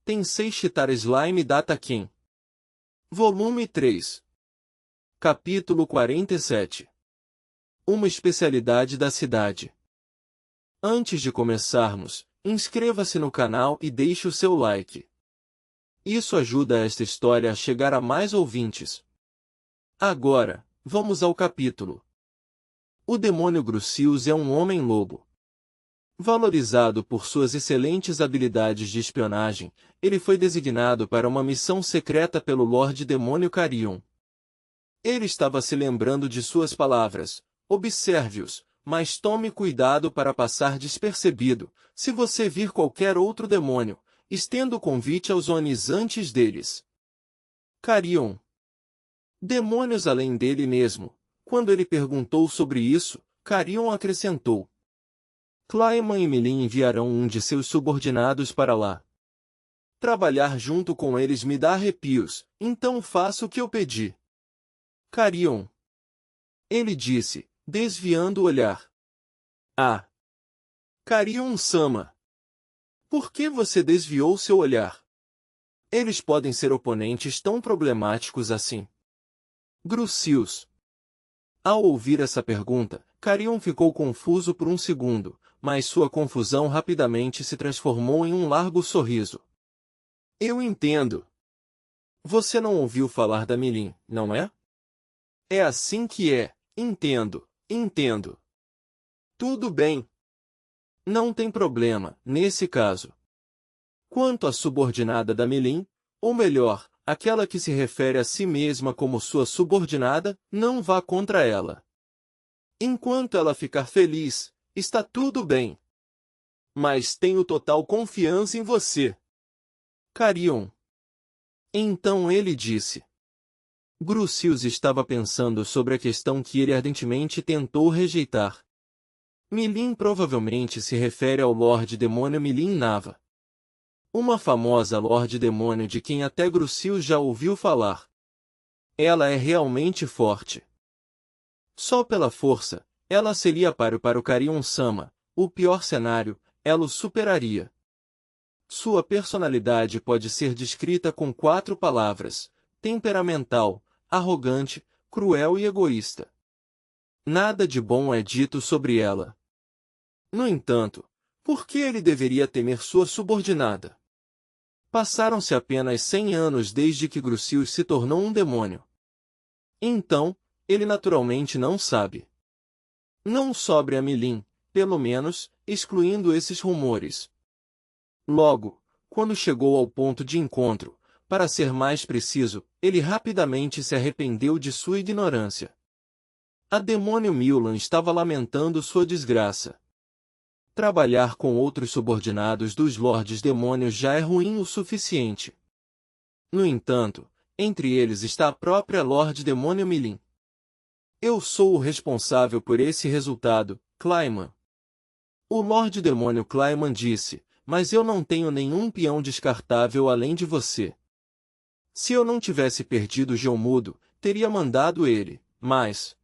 Tensei Shitara Slime Data Ken. Volume 3. Capítulo 47. Uma especialidade da cidade. Antes de começarmos, inscreva-se no canal e deixe o seu like. Isso ajuda esta história a chegar a mais ouvintes. Agora, vamos ao capítulo. O demônio Grucius é um homem-lobo. Valorizado por suas excelentes habilidades de espionagem, ele foi designado para uma missão secreta pelo Lorde Demônio Carion. Ele estava se lembrando de suas palavras: observe-os, mas tome cuidado para passar despercebido. Se você vir qualquer outro demônio, estenda o convite aos Onis antes deles. Carion. Demônios além dele mesmo. Quando ele perguntou sobre isso, Carion acrescentou: Clayman e Milin enviarão um de seus subordinados para lá. Trabalhar junto com eles me dá arrepios, então faço o que eu pedi. Carion. Ele disse, desviando o olhar. Ah! Carion-sama. Por que você desviou seu olhar? Eles podem ser oponentes tão problemáticos assim. Grucius. Ao ouvir essa pergunta, Carion ficou confuso por um segundo, mas sua confusão rapidamente se transformou em um largo sorriso. Eu entendo. Você não ouviu falar da Milin, não é? É assim que é, entendo. Tudo bem. Não tem problema, nesse caso. Quanto à subordinada da Milin, ou melhor, aquela que se refere a si mesma como sua subordinada, não vá contra ela. Enquanto ela ficar feliz, está tudo bem. Mas tenho total confiança em você. Carion. Então ele disse. Grucius estava pensando sobre a questão que ele ardentemente tentou rejeitar. Milin provavelmente se refere ao Lorde Demônio Milin Nava. Uma famosa Lorde Demônio de quem até Grucius já ouviu falar. Ela é realmente forte. Só pela força, ela seria páreo para o Carion-sama. O pior cenário, ela o superaria. Sua personalidade pode ser descrita com 4 palavras: temperamental, arrogante, cruel e egoísta. Nada de bom é dito sobre ela. No entanto, por que ele deveria temer sua subordinada? Passaram-se apenas 100 anos desde que Grucius se tornou um demônio. Então, ele naturalmente não sabe. Não sobre a Milin, pelo menos, excluindo esses rumores. Logo, quando chegou ao ponto de encontro, para ser mais preciso, ele rapidamente se arrependeu de sua ignorância. A demônio Milan estava lamentando sua desgraça. Trabalhar com outros subordinados dos Lordes Demônios já é ruim o suficiente. No entanto, entre eles está a própria Lorde Demônio Milin. Eu sou o responsável por esse resultado, Clayman. O Lorde Demônio Clayman disse, mas eu não tenho nenhum peão descartável além de você. Se eu não tivesse perdido Geomudo, teria mandado ele, mas...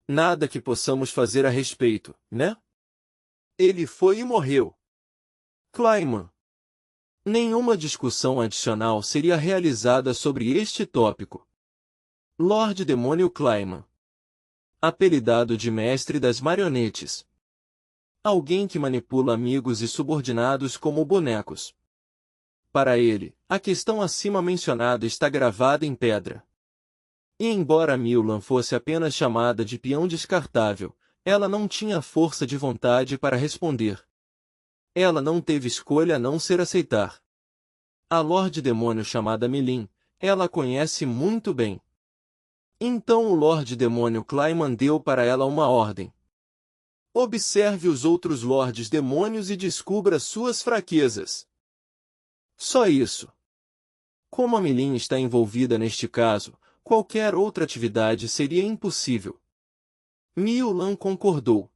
nada que possamos fazer a respeito, né? Ele foi e morreu. Clayman. Nenhuma discussão adicional seria realizada sobre este tópico. Lorde Demônio Clayman. Apelidado de Mestre das Marionetes. Alguém que manipula amigos e subordinados como bonecos. Para ele, a questão acima mencionada está gravada em pedra. E embora Milan fosse apenas chamada de peão descartável, ela não tinha força de vontade para responder. Ela não teve escolha a não ser aceitar. A Lorde Demônio chamada Milin, ela a conhece muito bem. Então o Lorde Demônio Clayman deu para ela uma ordem. Observe os outros Lordes Demônios e descubra suas fraquezas. Só isso. Como a Milin está envolvida neste caso, qualquer outra atividade seria impossível. Milan concordou.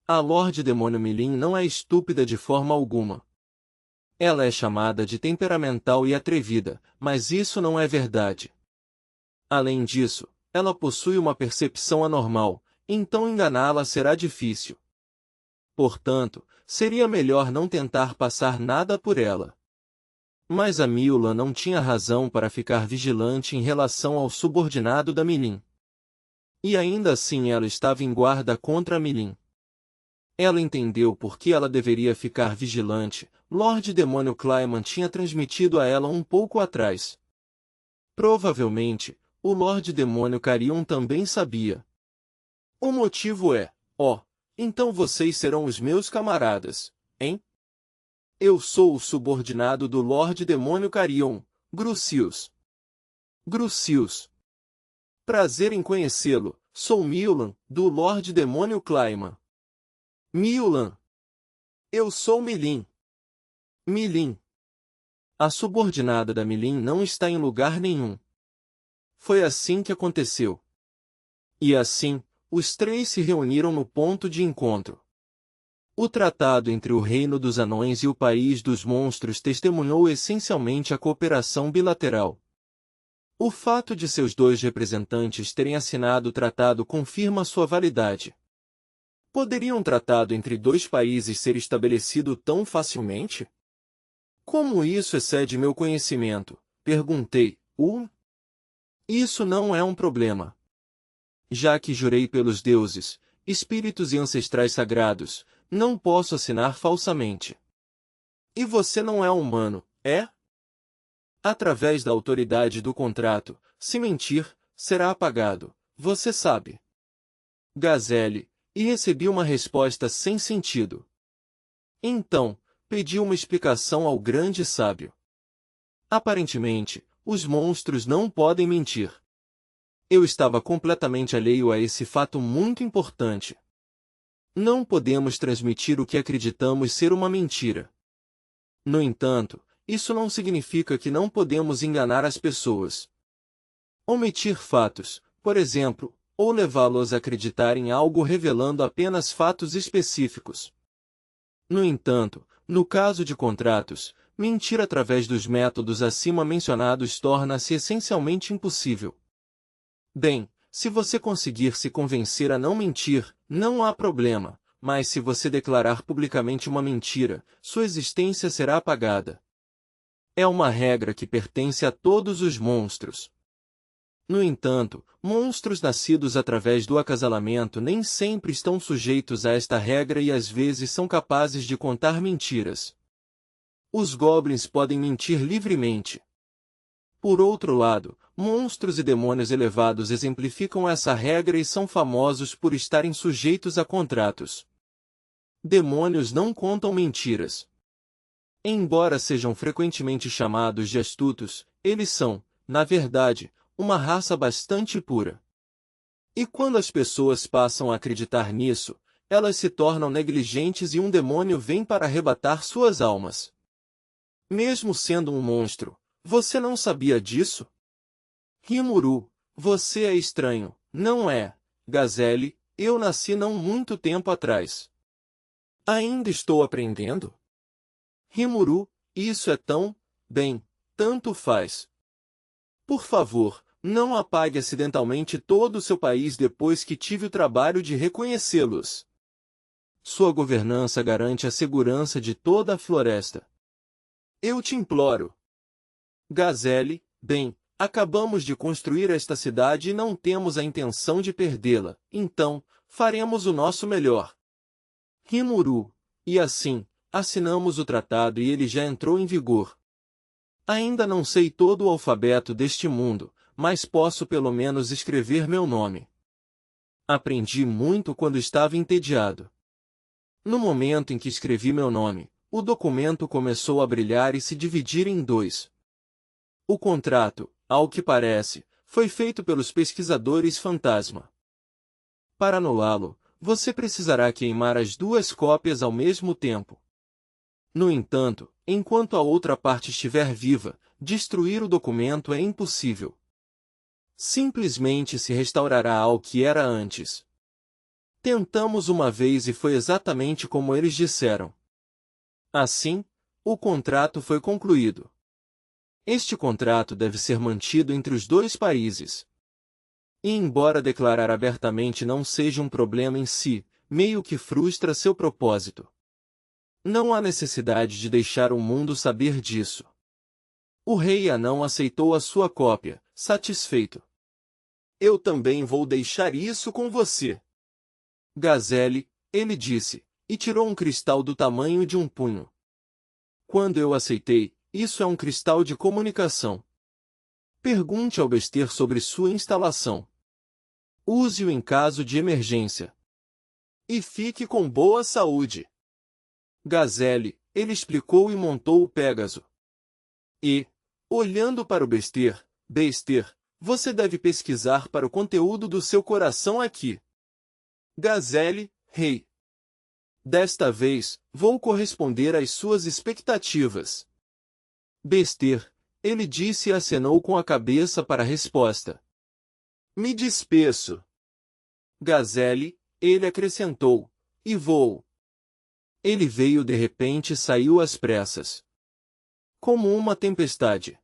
A Lorde Demônio Milin não é estúpida de forma alguma. Ela é chamada de temperamental e atrevida, mas isso não é verdade. Além disso, ela possui uma percepção anormal, então enganá-la será difícil. Portanto, seria melhor não tentar passar nada por ela. Mas a Miula não tinha razão para ficar vigilante em relação ao subordinado da Milin. E ainda assim ela estava em guarda contra a Milin. Ela entendeu por que ela deveria ficar vigilante. Lord Demônio Clayman tinha transmitido a ela um pouco atrás. Provavelmente, o Lord Demônio Carrion também sabia. O motivo é, então vocês serão os meus camaradas, hein? Eu sou o subordinado do Lord Demônio Carrion, Grucius. Grucius. Prazer em conhecê-lo, sou Miulan, do Lord Demônio Clayman. Miulan. Eu sou Milin. Milin. A subordinada da Milin não está em lugar nenhum. Foi assim que aconteceu. E assim, os três se reuniram no ponto de encontro. O tratado entre o Reino dos Anões e o País dos Monstros testemunhou essencialmente a cooperação bilateral. O fato de seus dois representantes terem assinado o tratado confirma sua validade. Poderia um tratado entre dois países ser estabelecido tão facilmente? Como isso excede meu conhecimento? Perguntei. Isso não é um problema. Já que jurei pelos deuses, espíritos e ancestrais sagrados, não posso assinar falsamente. E você não é humano, é? Através da autoridade do contrato, se mentir, será apagado, você sabe. Gazelle, e recebi uma resposta sem sentido. Então, pedi uma explicação ao grande sábio. Aparentemente, os monstros não podem mentir. Eu estava completamente alheio a esse fato muito importante. Não podemos transmitir o que acreditamos ser uma mentira. No entanto, isso não significa que não podemos enganar as pessoas. Omitir fatos, por exemplo, ou levá-los a acreditar em algo revelando apenas fatos específicos. No entanto, no caso de contratos, mentir através dos métodos acima mencionados torna-se essencialmente impossível. Bem, se você conseguir se convencer a não mentir, não há problema, mas se você declarar publicamente uma mentira, sua existência será apagada. É uma regra que pertence a todos os monstros. No entanto, monstros nascidos através do acasalamento nem sempre estão sujeitos a esta regra e às vezes são capazes de contar mentiras. Os goblins podem mentir livremente. Por outro lado, monstros e demônios elevados exemplificam essa regra e são famosos por estarem sujeitos a contratos. Demônios não contam mentiras. Embora sejam frequentemente chamados de astutos, eles são, na verdade, uma raça bastante pura. E quando as pessoas passam a acreditar nisso, elas se tornam negligentes e um demônio vem para arrebatar suas almas. Mesmo sendo um monstro, você não sabia disso? Rimuru, você é estranho, não é? Gazelle, eu nasci não muito tempo atrás. Ainda estou aprendendo? Rimuru, isso é tão, bem, tanto faz. Por favor, não apague acidentalmente todo o seu país depois que tive o trabalho de reconhecê-los. Sua governança garante a segurança de toda a floresta. Eu te imploro. Gazelle, bem, acabamos de construir esta cidade e não temos a intenção de perdê-la, então, faremos o nosso melhor. Rimuru, e assim, assinamos o tratado e ele já entrou em vigor. Ainda não sei todo o alfabeto deste mundo, mas posso pelo menos escrever meu nome. Aprendi muito quando estava entediado. No momento em que escrevi meu nome, o documento começou a brilhar e se dividir em dois. O contrato, ao que parece, foi feito pelos pesquisadores fantasma. Para anulá-lo, você precisará queimar as duas cópias ao mesmo tempo. No entanto, enquanto a outra parte estiver viva, destruir o documento é impossível. Simplesmente se restaurará ao que era antes. Tentamos uma vez e foi exatamente como eles disseram. Assim, o contrato foi concluído. Este contrato deve ser mantido entre os dois países. E embora declarar abertamente não seja um problema em si, meio que frustra seu propósito. Não há necessidade de deixar o mundo saber disso. O rei anão aceitou a sua cópia, satisfeito. Eu também vou deixar isso com você. Gazelle, ele disse, e tirou um cristal do tamanho de um punho. Quando eu aceitei, isso é um cristal de comunicação. Pergunte ao Bester sobre sua instalação. Use-o em caso de emergência. E fique com boa saúde. Gazelle, ele explicou e montou o Pégaso. E, olhando para o Bester, Bester, você deve pesquisar para o conteúdo do seu coração aqui. Gazelle, rei. Desta vez, vou corresponder às suas expectativas. Bester, ele disse e acenou com a cabeça para a resposta. Me despeço. Gazelle, ele acrescentou, e vou. Ele veio de repente e saiu às pressas. Como uma tempestade.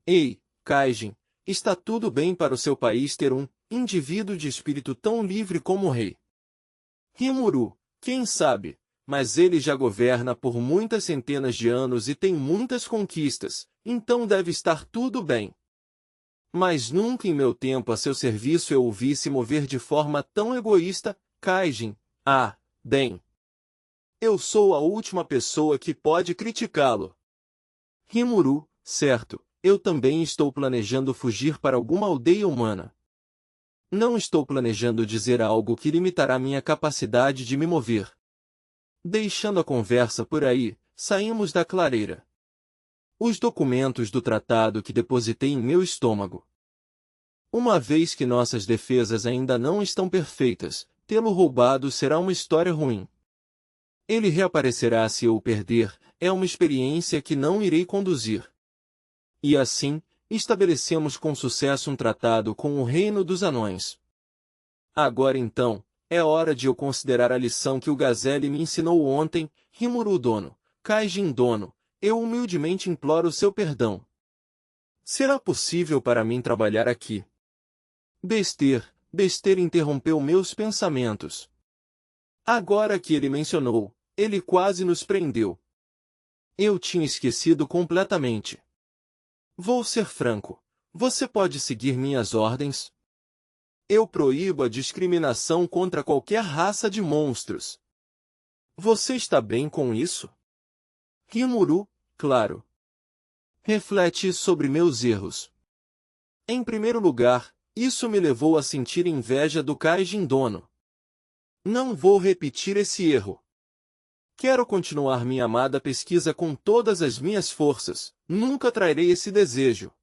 Ei, Kaijin, está tudo bem para o seu país ter um indivíduo de espírito tão livre como o rei. Rimuru, quem sabe, mas ele já governa por muitas centenas de anos e tem muitas conquistas, então deve estar tudo bem. Mas nunca em meu tempo a seu serviço eu o vi se mover de forma tão egoísta, Kaijin. Ah, bem. Eu sou a última pessoa que pode criticá-lo. Rimuru, certo, eu também estou planejando fugir para alguma aldeia humana. Não estou planejando dizer algo que limitará minha capacidade de me mover. Deixando a conversa por aí, saímos da clareira. Os documentos do tratado que depositei em meu estômago. Uma vez que nossas defesas ainda não estão perfeitas, tê-lo roubado será uma história ruim. Ele reaparecerá se eu o perder, é uma experiência que não irei conduzir. E assim, estabelecemos com sucesso um tratado com o reino dos anões. Agora então, é hora de eu considerar a lição que o Gazelle me ensinou ontem, Rimuru dono, Kaijin dono, eu humildemente imploro seu perdão. Será possível para mim trabalhar aqui? Bester interrompeu meus pensamentos. Agora que ele mencionou, ele quase nos prendeu. Eu tinha esquecido completamente. Vou ser franco. Você pode seguir minhas ordens? Eu proíbo a discriminação contra qualquer raça de monstros. Você está bem com isso? Rimuru, claro. Reflete sobre meus erros. Em primeiro lugar, isso me levou a sentir inveja do Kaijin dono. Não vou repetir esse erro. Quero continuar minha amada pesquisa com todas as minhas forças, nunca trairei esse desejo.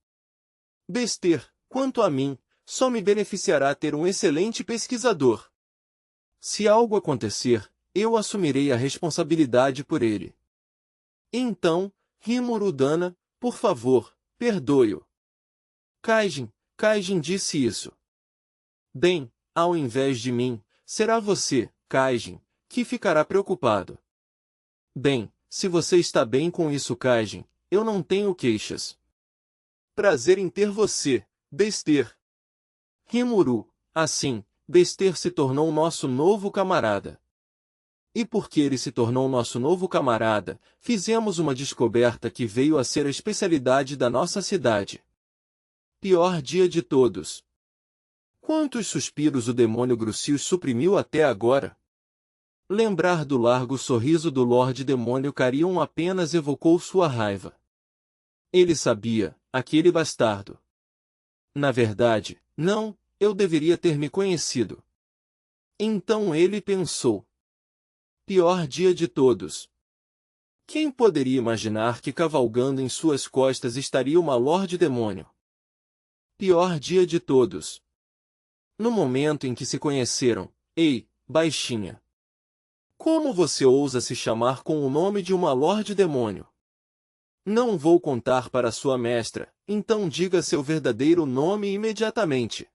Bester, quanto a mim, só me beneficiará ter um excelente pesquisador. Se algo acontecer, eu assumirei a responsabilidade por ele. Então, Rimuru Dana, por favor, perdoe-o. Kaijin disse isso. Bem, ao invés de mim, será você, Kaijin, que ficará preocupado. Bem, se você está bem com isso, Kaijin, eu não tenho queixas. Prazer em ter você, Bester. Rimuru, assim, Bester se tornou nosso novo camarada. E porque ele se tornou nosso novo camarada, fizemos uma descoberta que veio a ser a especialidade da nossa cidade. Pior dia de todos. Quantos suspiros o demônio Grucius suprimiu até agora? Lembrar do largo sorriso do Lorde Demônio Carion apenas evocou sua raiva. Ele sabia, aquele bastardo. Na verdade, não, eu deveria ter me conhecido. Então ele pensou. Pior dia de todos. Quem poderia imaginar que cavalgando em suas costas estaria uma Lorde Demônio? Pior dia de todos. No momento em que se conheceram, ei, baixinha. Como você ousa se chamar com o nome de uma Lorde Demônio? Não vou contar para sua mestra, então diga seu verdadeiro nome imediatamente.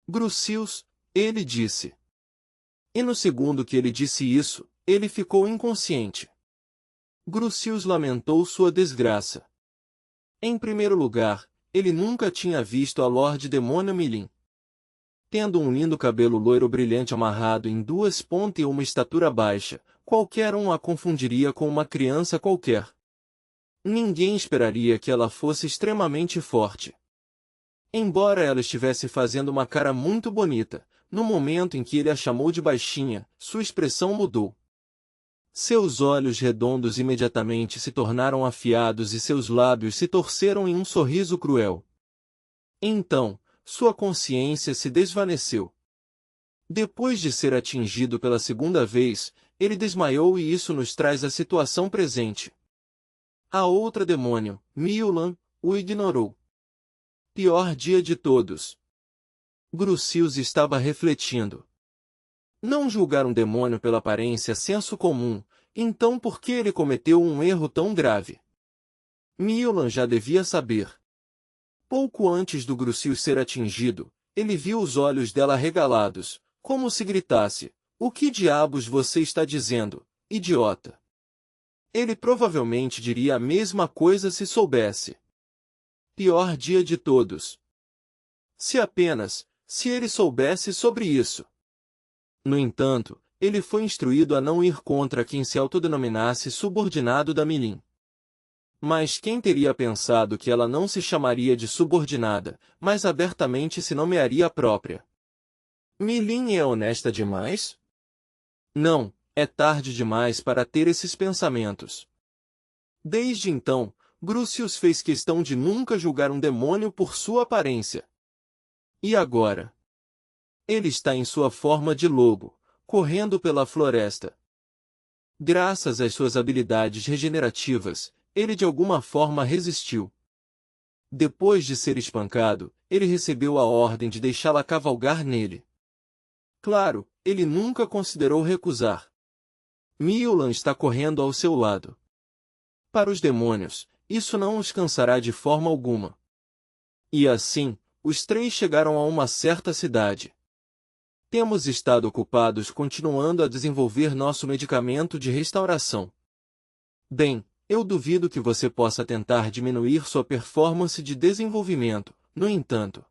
Grucius, ele disse. E no segundo que ele disse isso, ele ficou inconsciente. Grucius lamentou sua desgraça. Em primeiro lugar, ele nunca tinha visto a Lorde Demônio Milin. Tendo um lindo cabelo loiro brilhante amarrado em duas pontas e uma estatura baixa, qualquer um a confundiria com uma criança qualquer. Ninguém esperaria que ela fosse extremamente forte. Embora ela estivesse fazendo uma cara muito bonita, no momento em que ele a chamou de baixinha, sua expressão mudou. Seus olhos redondos imediatamente se tornaram afiados e seus lábios se torceram em um sorriso cruel. Então, sua consciência se desvaneceu. Depois de ser atingido pela segunda vez, ele desmaiou e isso nos traz a situação presente. A outra demônio, Miulan, o ignorou. Pior dia de todos. Grucius estava refletindo. Não julgar um demônio pela aparência é senso comum, então por que ele cometeu um erro tão grave? Miulan já devia saber. Pouco antes do Grucius ser atingido, ele viu os olhos dela arregalados, como se gritasse: "O que diabos você está dizendo, idiota?" Ele provavelmente diria a mesma coisa se soubesse. Pior dia de todos. Se ele soubesse sobre isso. No entanto, ele foi instruído a não ir contra quem se autodenominasse subordinado da Milin. Mas quem teria pensado que ela não se chamaria de subordinada, mas abertamente se nomearia a própria? Milin é honesta demais? Não, é tarde demais para ter esses pensamentos. Desde então, Grucius fez questão de nunca julgar um demônio por sua aparência. E agora? Ele está em sua forma de lobo, correndo pela floresta. Graças às suas habilidades regenerativas, ele de alguma forma resistiu. Depois de ser espancado, ele recebeu a ordem de deixá-la cavalgar nele. Claro, ele nunca considerou recusar. Miulan está correndo ao seu lado. Para os demônios, isso não os cansará de forma alguma. E assim, os três chegaram a uma certa cidade. Temos estado ocupados continuando a desenvolver nosso medicamento de restauração. Bem, eu duvido que você possa tentar diminuir sua performance de desenvolvimento, no entanto.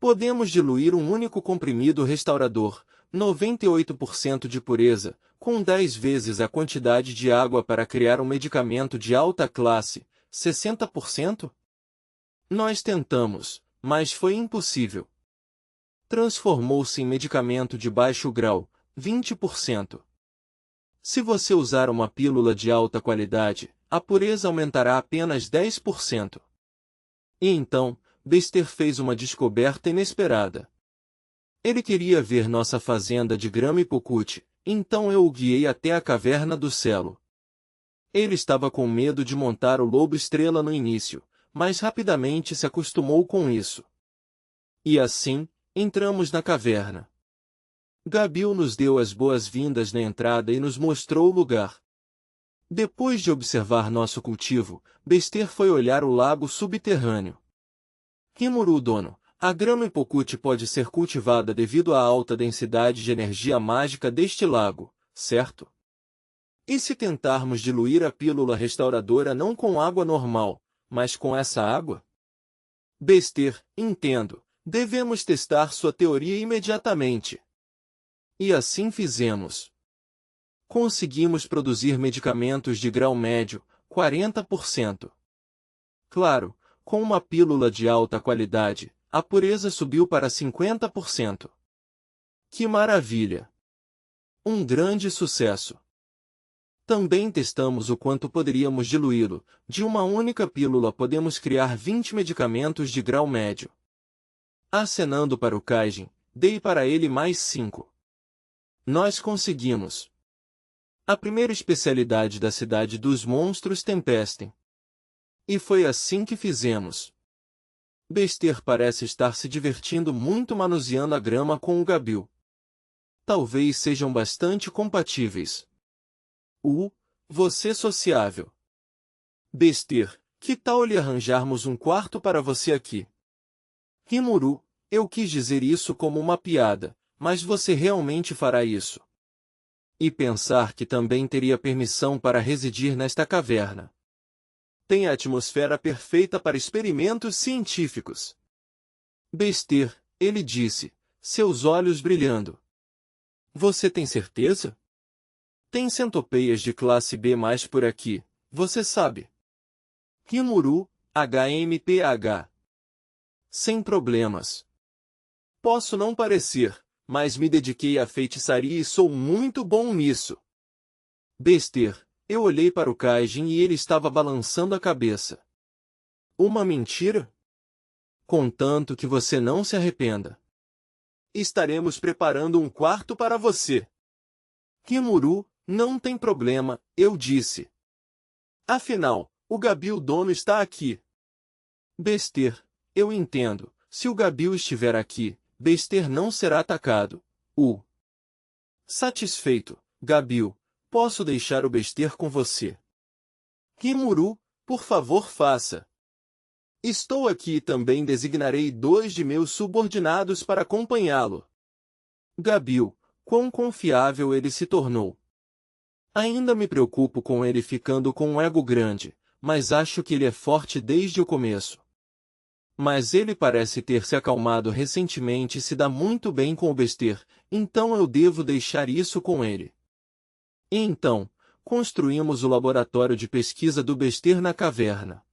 Podemos diluir um único comprimido restaurador, 98% de pureza, com 10 vezes a quantidade de água para criar um medicamento de alta classe, 60%? Nós tentamos, mas foi impossível. Transformou-se em medicamento de baixo grau, 20%. Se você usar uma pílula de alta qualidade, a pureza aumentará apenas 10%. E então, Bester fez uma descoberta inesperada. Ele queria ver nossa fazenda de grama e pucute, então eu o guiei até a caverna do Celo. Ele estava com medo de montar o lobo-estrela no início, mas rapidamente se acostumou com isso. E assim, entramos na caverna. Gabil nos deu as boas-vindas na entrada e nos mostrou o lugar. Depois de observar nosso cultivo, Bester foi olhar o lago subterrâneo. Rimuru dono, a grama Ipokut pode ser cultivada devido à alta densidade de energia mágica deste lago, certo? E se tentarmos diluir a pílula restauradora não com água normal, mas com essa água? Bester, entendo. Devemos testar sua teoria imediatamente. E assim fizemos. Conseguimos produzir medicamentos de grau médio, 40%. Claro, com uma pílula de alta qualidade, a pureza subiu para 50%. Que maravilha! Um grande sucesso! Também testamos o quanto poderíamos diluí-lo. De uma única pílula podemos criar 20 medicamentos de grau médio. Acenando para o Kaijin, dei para ele mais 5. Nós conseguimos. A primeira especialidade da cidade dos monstros Tempestem. E foi assim que fizemos. Bester parece estar se divertindo muito manuseando a grama com o Gabil. Talvez sejam bastante compatíveis. Você sociável. Bester, que tal lhe arranjarmos um quarto para você aqui? Rimuru, eu quis dizer isso como uma piada, mas você realmente fará isso. E pensar que também teria permissão para residir nesta caverna. Tem a atmosfera perfeita para experimentos científicos. Bester, ele disse, seus olhos brilhando. Você tem certeza? Tem centopeias de classe B mais por aqui, você sabe. Rimuru, HMPH. Sem problemas. Posso não parecer, mas me dediquei à feitiçaria e sou muito bom nisso. Bester, eu olhei para o Kaijin e ele estava balançando a cabeça. Uma mentira? Contanto que você não se arrependa. Estaremos preparando um quarto para você. Rimuru, não tem problema, eu disse. Afinal, o Gabi o dono está aqui. Bester, eu entendo, se o Gabi estiver aqui, Bester não será atacado. Satisfeito, Gabi, posso deixar o Bester com você. Rimuru, por favor faça. Estou aqui e também designarei 2 de meus subordinados para acompanhá-lo. Gabi, quão confiável ele se tornou. Ainda me preocupo com ele ficando com um ego grande, mas acho que ele é forte desde o começo. Mas ele parece ter se acalmado recentemente e se dá muito bem com o Bester, então eu devo deixar isso com ele. E então, construímos o laboratório de pesquisa do Bester na caverna.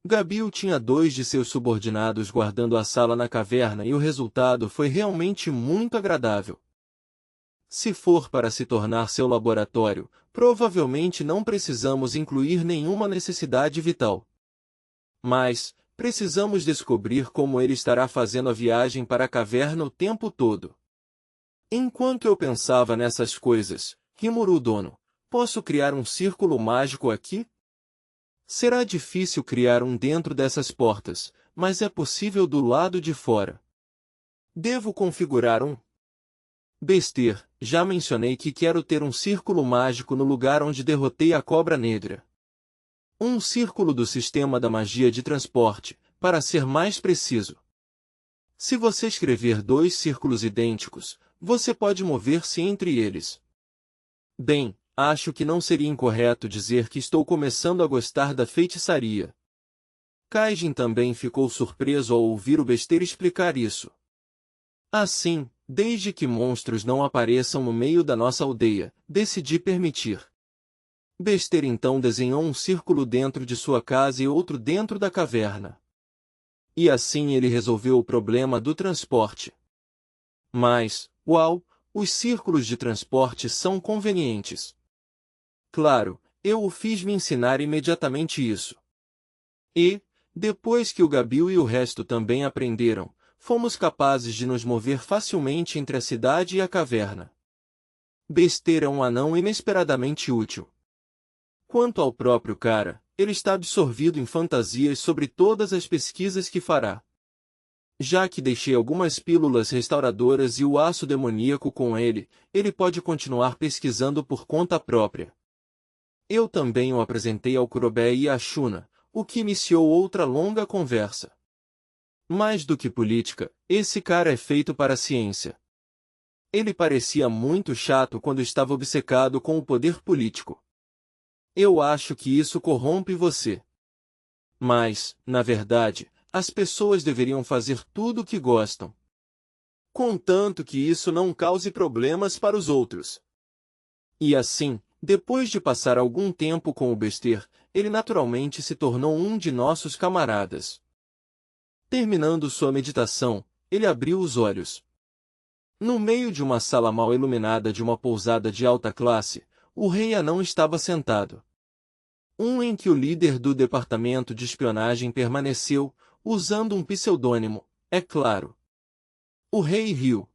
Gabi tinha 2 de seus subordinados guardando a sala na caverna e o resultado foi realmente muito agradável. Se for para se tornar seu laboratório, provavelmente não precisamos incluir nenhuma necessidade vital. Mas, precisamos descobrir como ele estará fazendo a viagem para a caverna o tempo todo. Enquanto eu pensava nessas coisas, Rimuru dono, posso criar um círculo mágico aqui? Será difícil criar um dentro dessas portas, mas é possível do lado de fora. Devo configurar um? Bester, já mencionei que quero ter um círculo mágico no lugar onde derrotei a Cobra Negra. Um círculo do sistema da magia de transporte, para ser mais preciso. Se você escrever 2 círculos idênticos, você pode mover-se entre eles. Bem, acho que não seria incorreto dizer que estou começando a gostar da feitiçaria. Kaijin também ficou surpreso ao ouvir o Bester explicar isso. Assim, desde que monstros não apareçam no meio da nossa aldeia, decidi permitir. Bester então desenhou um círculo dentro de sua casa e outro dentro da caverna. E assim ele resolveu o problema do transporte. Mas, uau, os círculos de transporte são convenientes. Claro, eu o fiz me ensinar imediatamente isso. E, depois que o Gabi e o resto também aprenderam, fomos capazes de nos mover facilmente entre a cidade e a caverna. Bester é um anão inesperadamente útil. Quanto ao próprio cara, ele está absorvido em fantasias sobre todas as pesquisas que fará. Já que deixei algumas pílulas restauradoras e o aço demoníaco com ele, ele pode continuar pesquisando por conta própria. Eu também o apresentei ao Kurobé e à Shuna, o que iniciou outra longa conversa. Mais do que política, esse cara é feito para a ciência. Ele parecia muito chato quando estava obcecado com o poder político. Eu acho que isso corrompe você. Mas, na verdade, as pessoas deveriam fazer tudo o que gostam. Contanto que isso não cause problemas para os outros. E assim, depois de passar algum tempo com o Bester, ele naturalmente se tornou um de nossos camaradas. Terminando sua meditação, ele abriu os olhos. No meio de uma sala mal iluminada de uma pousada de alta classe, o rei anão estava sentado. Um em que o líder do departamento de espionagem permaneceu, usando um pseudônimo, é claro. O rei riu.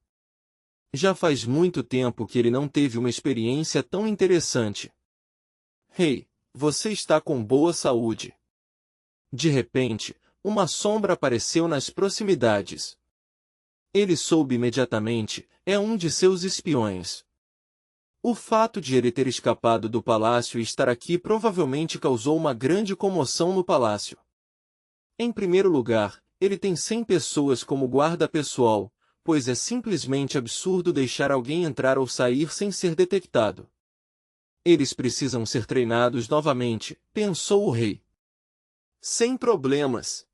Já faz muito tempo que ele não teve uma experiência tão interessante. Rei, você está com boa saúde. De repente, uma sombra apareceu nas proximidades. Ele soube imediatamente, é um de seus espiões. O fato de ele ter escapado do palácio e estar aqui provavelmente causou uma grande comoção no palácio. Em primeiro lugar, ele tem 100 pessoas como guarda pessoal, pois é simplesmente absurdo deixar alguém entrar ou sair sem ser detectado. Eles precisam ser treinados novamente, pensou o rei. Sem problemas.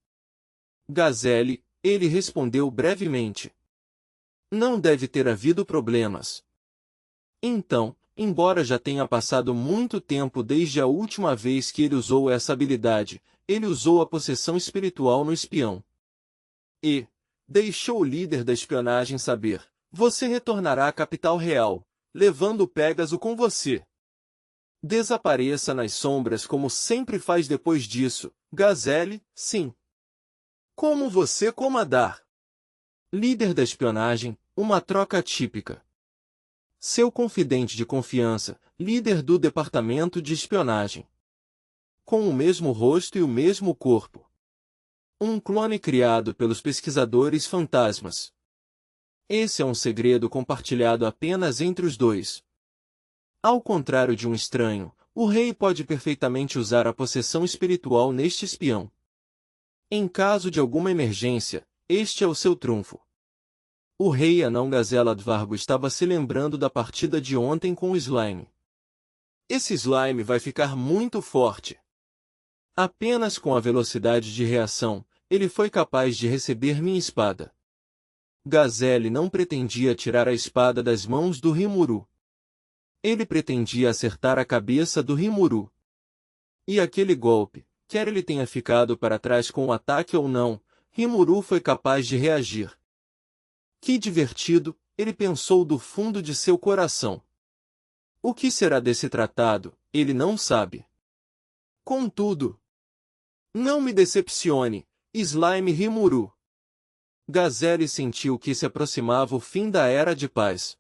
Gazelle, ele respondeu brevemente. Não deve ter havido problemas. Então, embora já tenha passado muito tempo desde a última vez que ele usou essa habilidade, ele usou a possessão espiritual no espião. E deixou o líder da espionagem saber: você retornará à capital real, levando o Pégaso com você. Desapareça nas sombras como sempre faz depois disso, Gazelle, sim. Como você comandar. Líder da espionagem, uma troca típica. Seu confidente de confiança, líder do departamento de espionagem. Com o mesmo rosto e o mesmo corpo. Um clone criado pelos pesquisadores fantasmas. Esse é um segredo compartilhado apenas entre os dois. Ao contrário de um estranho, o rei pode perfeitamente usar a possessão espiritual neste espião. Em caso de alguma emergência, este é o seu trunfo. O rei anão Gazela Dvargo estava se lembrando da partida de ontem com o slime. Esse slime vai ficar muito forte. Apenas com a velocidade de reação, ele foi capaz de receber minha espada. Gazelle não pretendia tirar a espada das mãos do Rimuru. Ele pretendia acertar a cabeça do Rimuru. E aquele golpe, quer ele tenha ficado para trás com o ataque ou não, Rimuru foi capaz de reagir. Que divertido, ele pensou do fundo de seu coração. O que será desse tratado, ele não sabe. Contudo, não me decepcione, Slime Rimuru. Gazelle sentiu que se aproximava o fim da Era de Paz.